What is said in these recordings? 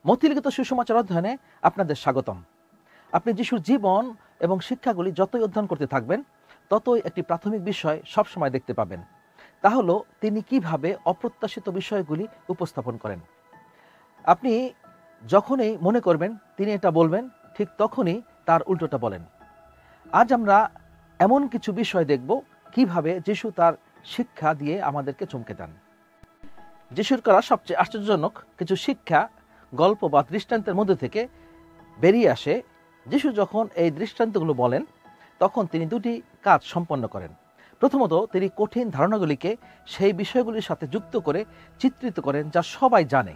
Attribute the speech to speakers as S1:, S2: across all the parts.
S1: মথিলিখিত সুসমাচার অধ্যয়নে আপনাদের স্বাগতম। আপনি যিশুর জীবন এবং শিক্ষাগুলি যতই অধ্যয়ন করতে থাকবেন, ততই একটি প্রাথমিক বিষয় সবসময় দেখতে পাবেন। তা হলো তিনি কিভাবে অপ্রত্যাশিত বিষয়গুলি উপস্থাপন করেন। আপনি যখনই মনে করবেন তিনি এটা বলবেন, ঠিক তখনই তার উল্টোটা বলেন। আজ আমরা এমন কিছু বিষয় দেখব কিভাবে যিশু তার শিক্ষা দিয়ে আমাদেরকে চমকে দেন। যিশুর করা সবচেয়ে আশ্চর্যজনক কিছু শিক্ষা, গল্প বা দৃষ্টান্তের মধ্যে থেকে বেরিয়ে আসে। যিশু যখন এই দৃষ্টান্তগুলো বলেন, তখন তিনি দুটি কাজ সম্পন্ন করেন। প্রথমত, তিনি কঠিন ধারণাগুলিকে সেই বিষয়গুলির সাথে যুক্ত করে চিত্রিত করেন যা সবাই জানে।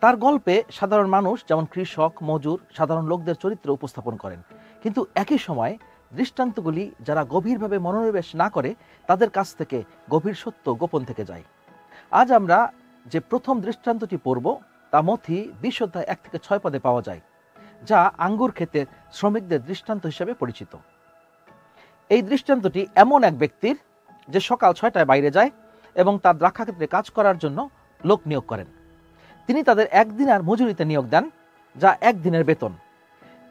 S1: তার গল্পে সাধারণ মানুষ, যেমন কৃষক, মজুর, সাধারণ লোকদের চরিত্র উপস্থাপন করেন, কিন্তু একই সময় দৃষ্টান্তগুলি যারা গভীরভাবে মনোনিবেশ না করে, তাদের কাছ থেকে গভীর সত্য গোপন থেকে যায়। আজ আমরা যে প্রথম দৃষ্টান্তটি পড়ব, তা মথি 20 অধ্যায় 1 থেকে 6 পদে পাওয়া যায়, যা আঙ্গুর ক্ষেতের শ্রমিকদের দৃষ্টান্ত হিসেবে পরিচিত। এই দৃষ্টান্তটি এমন এক ব্যক্তির, যে সকাল 6টায় বাইরে যায় এবং তার দ্রাক্ষাক্ষেত্রে কাজ করার জন্য লোক নিয়োগ করেন। তিনি তাদের 1 দিনার মজুরিতে নিয়োগ দেন, যা 1 দিনের বেতন।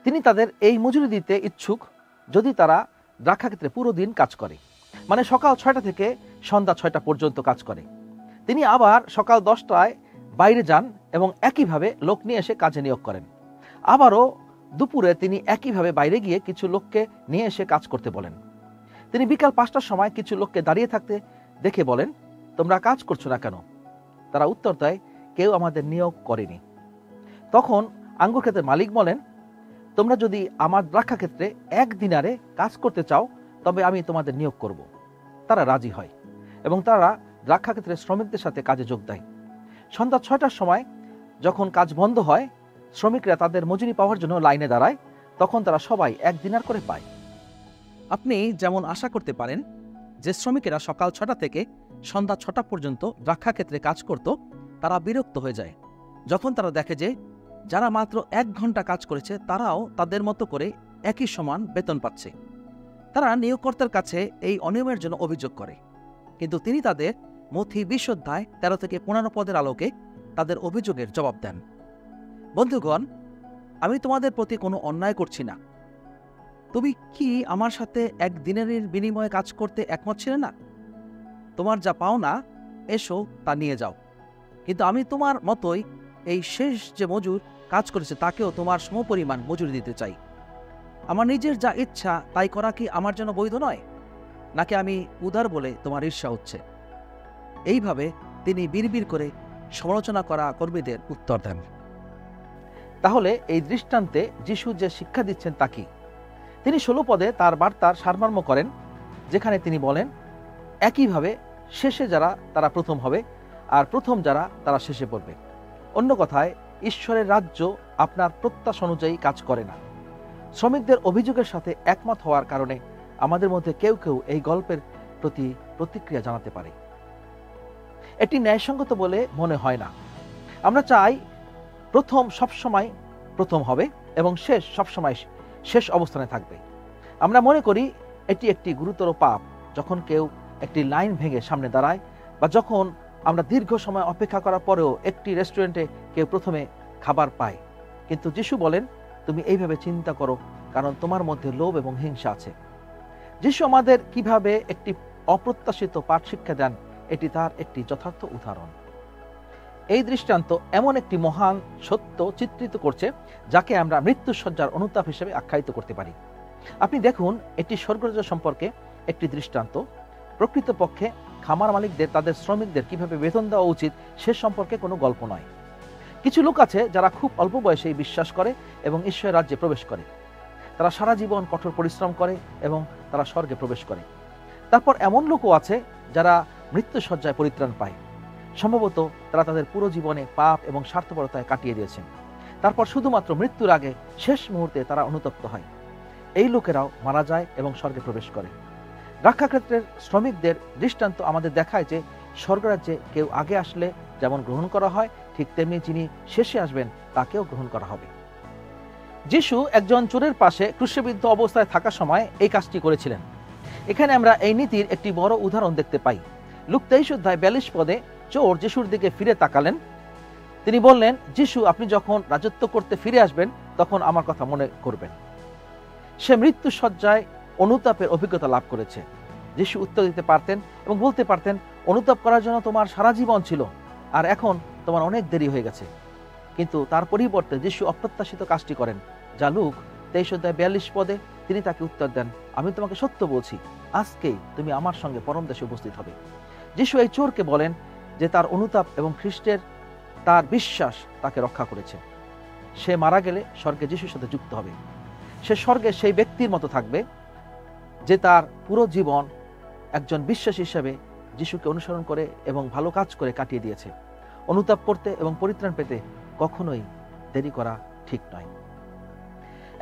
S1: তিনি তাদের এই মজুরি দিতে ইচ্ছুক যদি তারা দ্রাক্ষাক্ষেত্রে পুরো দিন কাজ করে, মানে সকাল 6টা থেকে সন্ধ্যা 6টা পর্যন্ত কাজ করে। তিনি আবার সকাল 10টায় বাইরে যান এবং একইভাবে লোক নিয়ে এসে কাজে নিয়োগ করেন। আবারও দুপুরে তিনি একইভাবে বাইরে গিয়ে কিছু লোককে নিয়ে এসে কাজ করতে বলেন। তিনি বিকাল 5টার সময় কিছু লোককে দাঁড়িয়ে থাকতে দেখে বলেন, তোমরা কাজ করছো না কেন? তারা উত্তর দেয়, কেউ আমাদের নিয়োগ করেনি। তখন আঙ্গুর ক্ষেতের মালিক বলেন, তোমরা যদি আমার দ্রাক্ষাক্ষেত্রে 1 দিনারে কাজ করতে চাও, তবে আমি তোমাদের নিয়োগ করব। তারা রাজি হয় এবং তারা দ্রাক্ষাক্ষেত্রের শ্রমিকদের সাথে কাজে যোগ দেয়। সন্ধ্যা 6টার সময় যখন কাজ বন্ধ হয়, শ্রমিকরা তাদের মজুরি পাওয়ার জন্য লাইনে দাঁড়ায়। তখন তারা সবাই 1 দিনার করে পায়। আপনি যেমন আশা করতে পারেন যে শ্রমিকেরা সকাল 6টা থেকে সন্ধ্যা 6টা পর্যন্ত দ্রাক্ষাক্ষেত্রে কাজ করত, তারা বিরক্ত হয়ে যায় যখন তারা দেখে যে যারা মাত্র 1 ঘন্টা কাজ করেছে তারাও তাদের মতো করে একই সমান বেতন পাচ্ছে। তারা নিয়োগকর্তার কাছে এই অনিয়মের জন্য অভিযোগ করে, কিন্তু তিনি তাদের মথি 20 অধ্যায় 13 থেকে 15 পদের আলোকে তাদের অভিযোগের জবাব দেন। বন্ধুগণ, আমি তোমাদের প্রতি কোনো অন্যায় করছি না। তুমি কি আমার সাথে 1 দিনের বিনিময়ে কাজ করতে একমত ছিলে না? তোমার যা পাও না, এসো তা নিয়ে যাও। কিন্তু আমি তোমার মতোই এই শেষ যে মজুর কাজ করেছে তাকেও তোমার সমপরিমাণ মজুরি দিতে চাই। আমার নিজের যা ইচ্ছা তাই করা কি আমার জন্য বৈধ নয়? নাকি আমি উদার বলে তোমার ঈর্ষা হচ্ছে? এইভাবে তিনি বিড়বিড় করে সমালোচনা করা কর্মীদের উত্তর দেন। তাহলে এই দৃষ্টান্তে যিশু যে শিক্ষা দিচ্ছেন তা কি? তিনি 16 পদে তার বার্তার সারমর্ম করেন, যেখানে তিনি বলেন, একইভাবে শেষে যারা তারা প্রথম হবে, আর প্রথম যারা তারা শেষে পড়বে। অন্য কথায়, ঈশ্বরের রাজ্য আপনার প্রত্যাশা অনুযায়ী কাজ করে না। শ্রমিকদের অভিযোগের সাথে একমত হওয়ার কারণে আমাদের মধ্যে কেউ কেউ এই গল্পের প্রতি প্রতিক্রিয়া জানাতে পারে। এটি ন্যায়সঙ্গত বলে মনে হয় না। আমরা চাই প্রথম সবসময় প্রথম হবে এবং শেষ সবসময় শেষ অবস্থানে থাকবে। আমরা মনে করি এটি একটি গুরুতর পাপ যখন কেউ একটি লাইন ভেঙে সামনে দাঁড়ায়, বা যখন আমরা দীর্ঘ সময় অপেক্ষা করার পরেও একটি রেস্টুরেন্টে কেউ প্রথমে খাবার পায়। কিন্তু যিশু বলেন, তুমি এইভাবে চিন্তা করো, কারণ তোমার মধ্যে লোভ এবং হিংসা আছে। যিশু আমাদের কিভাবে একটি অপ্রত্যাশিত পাঠ শিক্ষা দেন, এটি তার একটি যথার্থ উদাহরণ। এই দৃষ্টান্ত এমন একটি মহান সত্য চিত্রিত করছে, যাকে আমরা মৃত্যুসজ্জার অনুতাপ হিসেবে আখ্যায়িত করতে পারি। আপনি দেখুন, এটি স্বর্গরাজ্য সম্পর্কে একটি দৃষ্টান্ত। প্রকৃতপক্ষে খামার মালিকদের তাদের শ্রমিকদের কিভাবে বেতন দেওয়া উচিত সে সম্পর্কে কোনো গল্প নয়। কিছু লোক আছে যারা খুব অল্প বয়সেই বিশ্বাস করে এবং ঈশ্বরের রাজ্যে প্রবেশ করে। তারা সারা জীবন কঠোর পরিশ্রম করে এবং তারা স্বর্গে প্রবেশ করে। তারপর এমন লোকও আছে যারা মৃত্যুসজ্জায় পরিত্রাণ পায়। সম্ভবত তারা তাদের পুরো জীবনে পাপ এবং স্বার্থপরতায় কাটিয়ে দিয়েছেন। তারপর শুধুমাত্র মৃত্যুর আগে শেষ মুহূর্তে তারা অনুতপ্ত হয়। এই লোকেরাও মারা যায় এবং স্বর্গে প্রবেশ করে। দ্রাক্ষাক্ষেত্রের শ্রমিকদের দৃষ্টান্ত আমাদের দেখায় যে স্বর্গরাজ্যে কেউ আগে আসলে যেমন গ্রহণ করা হয়, ঠিক তেমনি যিনি শেষে আসবেন তাকেও গ্রহণ করা হবে। যিশু একজন চোরের পাশে ক্রুশবিদ্ধ অবস্থায় থাকার সময় এই কাজটি করেছিলেন। এখানে আমরা এই নীতির একটি বড় উদাহরণ দেখতে পাই। লুক 23 অধ্যায় 42 পদে চোর যিশুর দিকে ফিরে তাকালেন। তিনি বললেন, যিশু, আপনি যখন রাজত্ব করতে ফিরে আসবেন তখন আমার কথা মনে করবেন। সে মৃত্যু শয্যায় অনুতাপের অভিজ্ঞতা লাভ করেছে। যিশু উত্তর দিতে পারতেন এবং বলতে পারতেন, অনুতাপ করার জন্য তোমার সারা জীবন ছিল, আর এখন তোমার অনেক দেরি হয়ে গেছে। কিন্তু তার পরিবর্তে যিশু অপ্রত্যাশিত কাজটি করেন, যা লূক 23:42 তিনি তাকে উত্তর দেন, আমি তোমাকে সত্য বলছি, আজকেই তুমি আমার সঙ্গে পরম দেশে উপস্থিত হবে। যিশু এই চোরকে বলেন যে তার অনুতাপ এবং খ্রিস্টের তার বিশ্বাস তাকে রক্ষা করেছে। সে মারা গেলে স্বর্গে যিশুর সাথে যুক্ত হবে। সে স্বর্গে সেই ব্যক্তির মতো থাকবে যে তার পুরো জীবন একজন বিশ্বাসী হিসেবে যিশুকে অনুসরণ করে এবং ভালো কাজ করে কাটিয়ে দিয়েছে। অনুতাপ করতে এবং পরিত্রাণ পেতে কখনোই দেরি করা ঠিক নয়।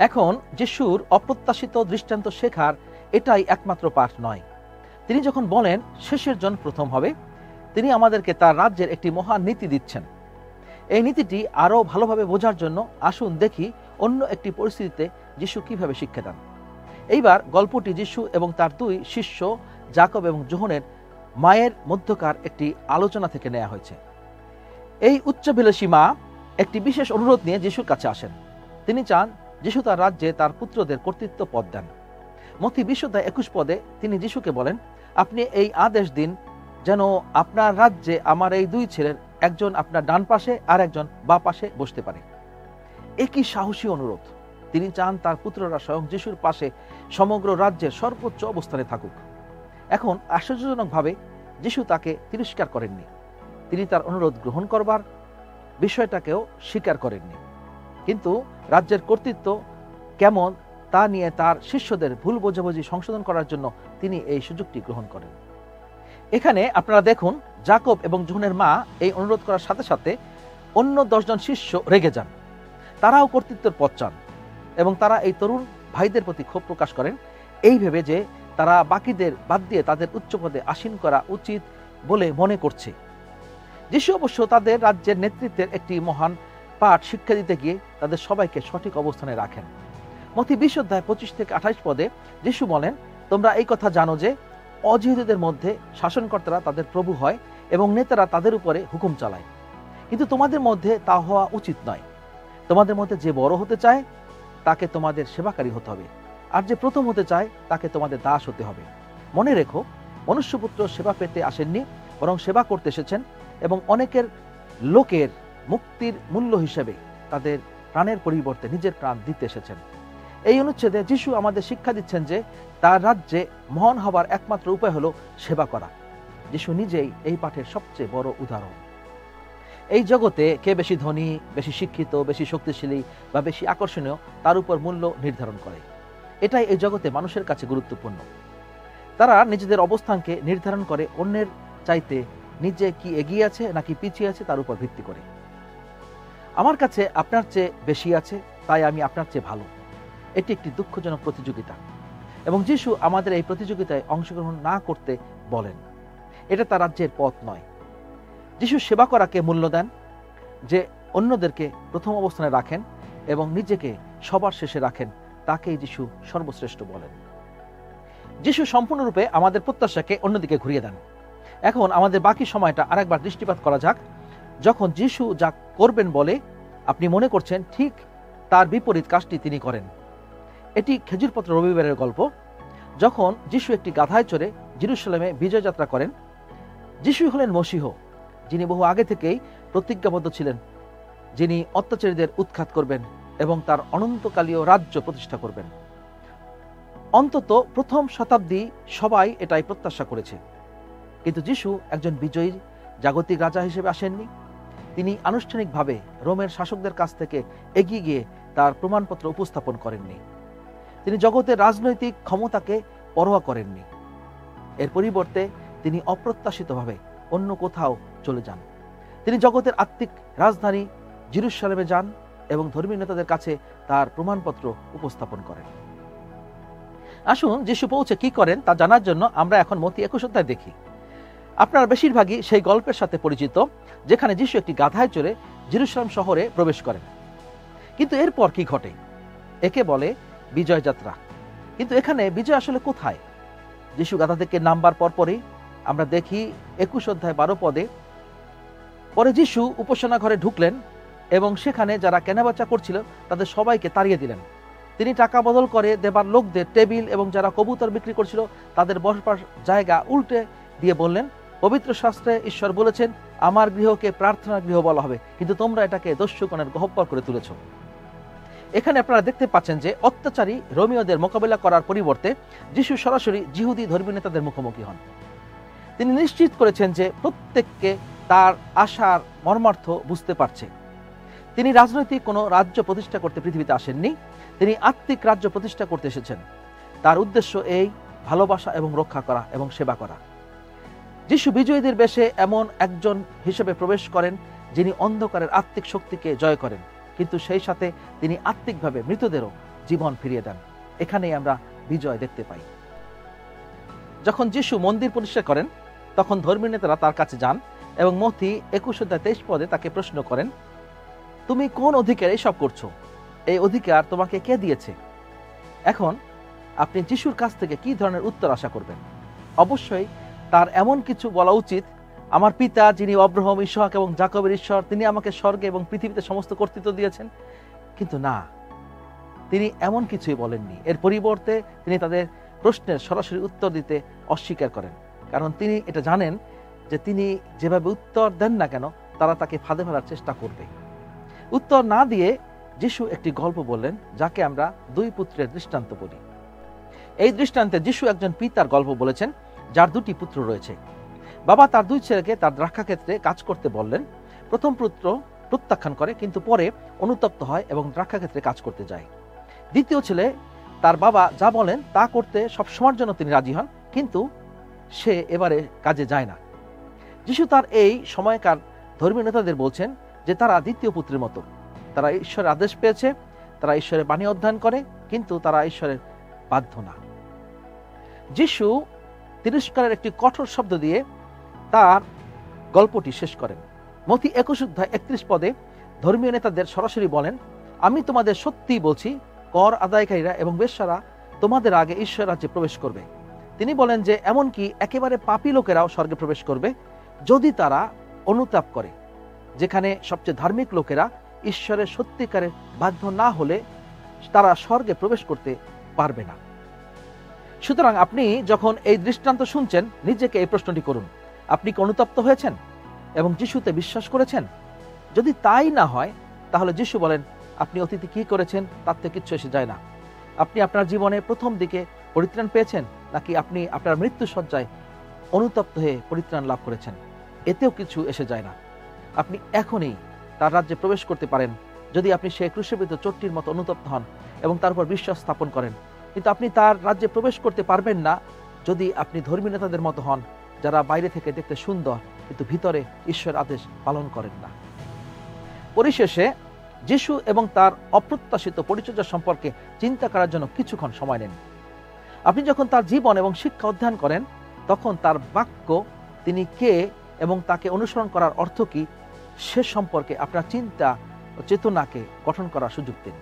S1: এখন যিশুর অপ্রত্যাশিত দৃষ্টান্ত শেখার এটাই একমাত্র পাঠ নয়। তিনি যখন বলেন শেষের জন প্রথম হবে, তিনি আমাদেরকে তার রাজ্যের একটি মহান নীতি দিচ্ছেন। এই নীতিটি আরও ভালোভাবে বোঝার জন্য আসুন দেখি অন্য একটি পরিস্থিতিতে যিশু কিভাবে শিক্ষা দেন। এইবার গল্পটি যিশু এবং তার দুই শিষ্য যাকব এবং যোহনের মায়ের মধ্যকার একটি আলোচনা থেকে নেওয়া হয়েছে। এই উচ্চাভিলাষী মা একটি বিশেষ অনুরোধ নিয়ে যিশুর কাছে আসেন। তিনি চান যিশু তার রাজ্যে তার পুত্রদের কর্তৃত্ব পদ দেন। মথি 20:21 তিনি যিশুকে বলেন, আপনি এই আদেশ দিন যেন আপনার রাজ্যে আমার এই দুই ছেলের একজন আপনার ডান পাশে আর একজন বা পাশে বসতে পারে। একই সাহসী অনুরোধ। তিনি চান তার পুত্ররা স্বয়ং যিশুর পাশে সমগ্র রাজ্যের সর্বোচ্চ অবস্থানে থাকুক। এখন আশ্চর্যজনকভাবে যিশু তাকে তিরস্কার করেননি। তিনি তার অনুরোধ গ্রহণ করবার বিষয়টাকেও স্বীকার করেননি। কিন্তু রাজ্যের কর্তৃত্ব কেমন তা নিয়ে তার শিষ্যদের ভুল বোঝাবুঝি সংশোধন করার জন্য তিনি এই সুযোগটি গ্রহণ করেন। এখানে আপনারা দেখুন, যাকব এবং যোহনের মা এই অনুরোধ করার সাথে সাথে অন্য 10 জন শিষ্য রেগে যান। তারাও কর্তৃত্বের পদ চান এবং তারা এই তরুণ ভাইদের প্রতি ক্ষোভ প্রকাশ করেন এই ভেবে যে তারা বাকিদের বাদ দিয়ে তাদের উচ্চ পদে আসীন করা উচিত বলে মনে করছে। যিশু অবশ্য তাদের রাজ্যের নেতৃত্বের একটি মহান পাঠ শিক্ষা দিতে গিয়ে তাদের সবাইকে সঠিক অবস্থানে রাখেন। মথি 20:25-28 যিশু বলেন, তোমরা এই কথা জানো যে অজিহুদীদের মধ্যে শাসনকর্তারা তাদের প্রভু হয় এবং নেতারা তাদের উপরে হুকুম চালায়, কিন্তু তোমাদের মধ্যে তা হওয়া উচিত নয়। তোমাদের মধ্যে যে বড় হতে চায় তাকে তোমাদের সেবাকারী হতে হবে, আর যে প্রথম হতে চায় তাকে তোমাদের দাস হতে হবে। মনে রেখো, মনুষ্যপুত্র সেবা পেতে আসেননি, বরং সেবা করতে এসেছেন এবং অনেকের লোকের মুক্তির মূল্য হিসেবে তাদের প্রাণের পরিবর্তে নিজের প্রাণ দিতে এসেছেন। এই অনুচ্ছেদে যিশু আমাদের শিক্ষা দিচ্ছেন যে তার রাজ্যে মহান হবার একমাত্র উপায় হলো সেবা করা। যিশু নিজেই এই পাঠের সবচেয়ে বড় উদাহরণ। এই জগতে কে বেশি ধনী, বেশি শিক্ষিত, বেশি শক্তিশালী বা বেশি আকর্ষণীয় তার উপর মূল্য নির্ধারণ করে। এটাই এই জগতে মানুষের কাছে গুরুত্বপূর্ণ। তারা নিজেদের অবস্থানকে নির্ধারণ করে অন্যের চাইতে নিজে কি এগিয়ে আছে নাকি পিছিয়ে আছে তার উপর ভিত্তি করে। আমার কাছে আপনার চেয়ে বেশি আছে, তাই আমি আপনার চেয়ে ভালো। এটি একটি দুঃখজনক প্রতিযোগিতা এবং যিশু আমাদের এই প্রতিযোগিতায় অংশগ্রহণ না করতে বলেন। এটা তার রাজ্যের পথ নয়। যিশু সেবা করাকে মূল্য দেন, যে অন্যদেরকে প্রথম অবস্থানে রাখেন এবং নিজেকে সবার শেষে রাখেন, তাকেই যিশু সর্বশ্রেষ্ঠ বলেন। যিশু সম্পূর্ণরূপে আমাদের প্রত্যাশাকে অন্যদিকে ঘুরিয়ে দেন। এখন আমাদের বাকি সময়টা আরেকবার দৃষ্টিপাত করা যাক। যখন যিশু যা করবেন বলে আপনি মনে করছেন, ঠিক তার বিপরীত কাজটি তিনি করেন। এটি খেজুরপত্র রবিবারের গল্প। যখন যিশু একটি গাধায় চড়ে জেরুজালেমে বিজয় যাত্রা করেন। যিশুই হলেন মসীহ, যিনি বহু আগে থেকেই প্রতিজ্ঞাবদ্ধ ছিলেন, যিনি অত্যাচারীদের উৎখাত করবেন এবং তার অনন্তকালীয় রাজ্য প্রতিষ্ঠা করবেন। অন্তত প্রথম শতাব্দী সবাই এটাই প্রত্যাশা করেছে। কিন্তু যিশু একজন বিজয়ী জাগতিক রাজা হিসেবে আসেননি। তিনি আনুষ্ঠানিকভাবে রোমের শাসকদের কাছ থেকে এগিয়ে গিয়ে তার প্রমাণপত্র উপস্থাপন করেননি। তিনি জগতের রাজনৈতিক ক্ষমতাকে পরোয়া করেননি। এর পরিবর্তে তিনি অপ্রত্যাশিতভাবে অন্য কোথাও চলে যান। তিনি জগতের আত্মিক রাজধানী জেরুজালেমে যান এবং ধর্মীয় নেতাদের কাছে তার প্রমাণপত্র উপস্থাপন করেন। আসুন যিশু পৌঁছে কি করেন তা জানার জন্য আমরা এখন মথি 21 দেখি। আপনারা বেশিরভাগই সেই গল্পের সাথে পরিচিত, যেখানে যিশু একটি গাধায় চড়ে জেরুজালেম শহরে প্রবেশ করেন। কিন্তু এরপর কি ঘটে? একে বলে বিজয় যাত্রা। কিন্তু এখানে বিজয় আসলে কোথায়? যিশু গাধা থেকে নামবার পরপরই আমরা দেখি 21 অধ্যায় 12 পদে, পরে যিশু উপাসনা ঘরে ঢুকলেন এবং সেখানে যারা কেনাবেচা করছিল তাদের সবাইকে তাড়িয়ে দিলেন। তিনি টাকা বদল করে দেবার লোকদের টেবিল এবং যারা কবুতর বিক্রি করছিল তাদের বসবার জায়গা উল্টে দিয়ে বললেন, পবিত্র শাস্ত্রে ঈশ্বর বলেছেন, আমার গৃহকে প্রার্থনার গৃহ বলা হবে, কিন্তু তোমরা এটাকে দস্যুগণের গহ্বর করে তুলেছ। এখানে আপনারা দেখতে পাচ্ছেন যে অত্যাচারী রোমীয়দের মোকাবিলা করার পরিবর্তে যিশু সরাসরি জিহুদি ধর্মীয় নেতাদের মুখোমুখি হন। তিনি নিশ্চিত করেছেন যে প্রত্যেককে তার আশার মর্মার্থ বুঝতে পারছে। তিনি রাজনৈতিক কোনো রাজ্য প্রতিষ্ঠা করতে পৃথিবীতে আসেননি, তিনি আত্মিক রাজ্য প্রতিষ্ঠা করতে এসেছেন। তার উদ্দেশ্য এই ভালোবাসা এবং রক্ষা করা এবং সেবা করা। যিশু বিজয়ীদের বেশে এমন একজন হিসেবে প্রবেশ করেন যিনি অন্ধকারের আত্মিক শক্তিকে জয় করেন, কিন্তু সেই সাথে তিনি আত্মিকভাবে মৃতদেরও জীবন ফিরিয়ে দেন। এখানেই আমরা বিজয় দেখতে পাই। যখন যিশু মন্দির পরিষ্কার করেন তখন ধর্মীয় নেতারা তার কাছে যান এবং মথি 21:23 তাকে প্রশ্ন করেন, তুমি কোন অধিকারে এসব করছো? এই অধিকার তোমাকে কে দিয়েছে? এখন আপনি যিশুর কাছ থেকে কি ধরনের উত্তর আশা করবেন? অবশ্যই তার এমন কিছু বলা উচিত, আমার পিতা যিনি অব্রাহাম, ইসহাক এবং যাকবের ঈশ্বর, তিনি আমাকে স্বর্গে এবং পৃথিবীতে সমস্ত কর্তৃত্ব দিয়েছেন। কিন্তু না, তিনি এমন কিছুই বলেননি। এর পরিবর্তে তিনি তাদের প্রশ্নের সরাসরি উত্তর দিতে অস্বীকার করেন, কারণ তিনি এটা জানেন যে তিনি যেভাবে উত্তর দেন না কেন তারা তাকে ফাঁদে ফেলার চেষ্টা করবে। উত্তর না দিয়ে যিশু একটি গল্প বললেন, যাকে আমরা 2 পুত্রের দৃষ্টান্ত বলি। এই দৃষ্টান্তে যিশু একজন পিতার গল্প বলেছেন যার 2টি পুত্র রয়েছে। বাবা তার 2 ছেলেকে তার দ্রাক্ষাক্ষেত্রে কাজ করতে বললেন। প্রথম পুত্র প্রত্যাখ্যান করে, কিন্তু পরে অনুতপ্ত হয় এবং দ্রাক্ষাক্ষেত্রে কাজ করতে যায়। দ্বিতীয় ছেলে তার বাবা যা বলেন তা করতে সবসময়ের জন্য তিনি রাজি হন, কিন্তু সে এবারে কাজে যায় না। যিশু তার এই সময়কার ধর্মীয় নেতাদের বলছেন যে তারা দ্বিতীয় পুত্রের মতো। তারা ঈশ্বরের আদেশ পেয়েছে, তারা ঈশ্বরের বাণী অধ্যয়ন করে, কিন্তু তারা ঈশ্বরের বাধ্য না। যিশু তিরস্কারের একটি কঠোর শব্দ দিয়ে তার গল্পটি শেষ করেন। মথি 21:31 ধর্মীয় নেতাদের সরাসরি বলেন, আমি তোমাদের সত্যি বলছি, কর আদায়কারীরা এবং বেশ্যারা তোমাদের আগে ঈশ্বর রাজ্যে প্রবেশ করবে। তিনি বলেন যে এমনকি একেবারে পাপী লোকেরাও স্বর্গে প্রবেশ করবে যদি তারা অনুতাপ করে। যেখানে সবচেয়ে ধার্মিক লোকেরা ঈশ্বরের সত্যিকারের বাধ্য না হলে তারা স্বর্গে প্রবেশ করতে পারবে না। সুতরাং আপনি যখন এই দৃষ্টান্ত শুনছেন, নিজেকে এই প্রশ্নটি করুন, আপনি কি অনুতপ্ত হয়েছেন এবং যিশুতে বিশ্বাস করেছেন? যদি তাই না হয়, তাহলে যিশু বলেন, আপনি অতীতে কি করেছেন তার থেকে কিচ্ছু এসে যায় না। আপনি আপনার জীবনে প্রথম দিকে পরিত্রাণ পেয়েছেন, নাকি আপনি আপনার মৃত্যুসজ্জায় অনুতপ্ত হয়ে পরিত্রাণ লাভ করেছেন? এতেও কিছু এসে যায় না। আপনি এখনই তার রাজ্যে প্রবেশ করতে পারেন যদি আপনি সে ক্রুশবিদ্ধ চোটটির মতো অনুতপ্ত হন এবং তার উপর বিশ্বাস স্থাপন করেন। কিন্তু আপনি তার রাজ্যে প্রবেশ করতে পারবেন না যদি আপনি ধর্মীয় নেতাদের মতো হন, যারা বাইরে থেকে দেখতে সুন্দর কিন্তু ভিতরে ঈশ্বরের আদেশ পালন করেন না। পরিশেষে যিশু এবং তার অপ্রত্যাশিত পরিচর্যা সম্পর্কে চিন্তা করার জন্য কিছুক্ষণ সময় নেন। আপনি যখন তার জীবন এবং শিক্ষা অধ্যয়ন করেন, তখন তার বাক্য, তিনি কে এবং তাকে অনুসরণ করার অর্থ কি, সে সম্পর্কে আপনার চিন্তা ও চেতনাকে গঠন করার সুযোগ দিন।